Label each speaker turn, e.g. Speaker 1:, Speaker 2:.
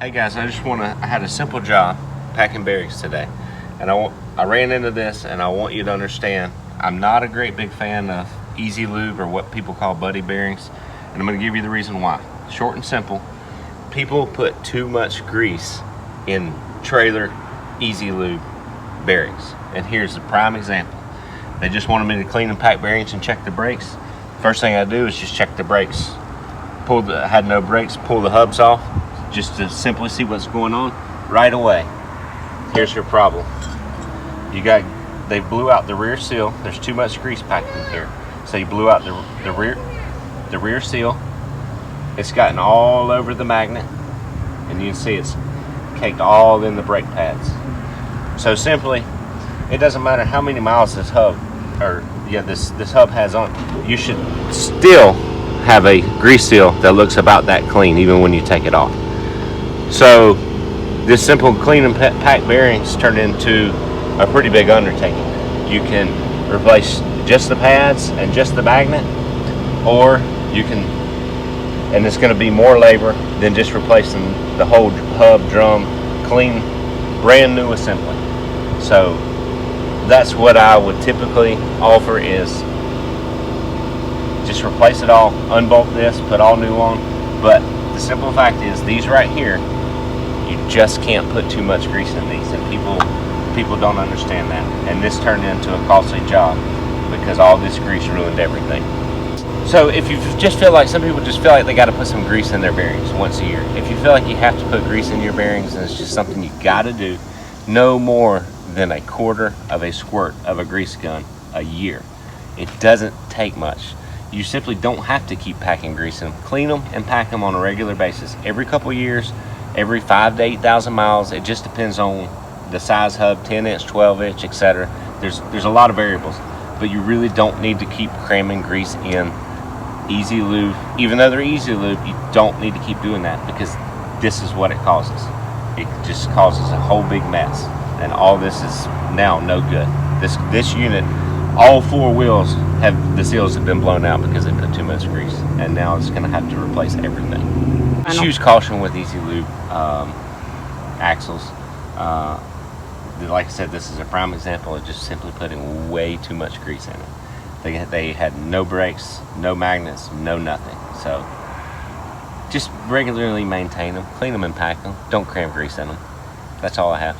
Speaker 1: Hey guys, I had a simple job packing bearings today. And I ran into this, and I want you to understand, I'm not a great big fan of Easy Lube or what people call buddy bearings. And I'm gonna give you the reason why. Short and simple, people put too much grease in trailer Easy Lube bearings. And here's the prime example. They just wanted me to clean and pack bearings and check the brakes. First thing I do is just check the brakes. Had no brakes, pull the hubs off, just to simply see what's going on. Right away, here's your problem. They blew out the rear seal. There's too much grease packed in here. So you blew out the rear seal. It's gotten all over the magnet, and you can see it's caked all in the brake pads. So simply, it doesn't matter how many miles this hub has on it, you should still have a grease seal that looks about that clean even when you take it off. So this simple clean and pack bearings turned into a pretty big undertaking. You can replace just the pads and just the magnet, or you can, and it's going to be more labor than just replacing the whole hub, drum, clean, brand new assembly. So that's what I would typically offer, is just replace it all, unbolt this, put all new on. But the simple fact is, these right here, you just can't put too much grease in these, and people don't understand that. And this turned into a costly job because all this grease ruined everything. So if you just feel like, some people just feel like they got to put some grease in their bearings once a year. If you feel like you have to put grease in your bearings and it's just something you got to do, no more than a quarter of a squirt of a grease gun a year. It doesn't take much. You simply don't have to keep packing grease in them. Clean them and pack them on a regular basis. Every couple years, every 5,000 to 8,000 miles. It just depends on the size hub, 10-inch, 12-inch, etc. There's a lot of variables, but you really don't need to keep cramming grease in Easy Lube. Even though they're Easy Lube, you don't need to keep doing that, because this is what it causes. It just causes a whole big mess, and all this is now no good. This unit, all four wheels the seals have been blown out because they put too much grease, and now it's going to have to replace everything. Just use caution with Easy Lube axles. Like I said, this is a prime example of just simply putting way too much grease in it. They had no brakes, no magnets, no nothing. So just regularly maintain them, clean them and pack them. Don't cram grease in them. That's all I have.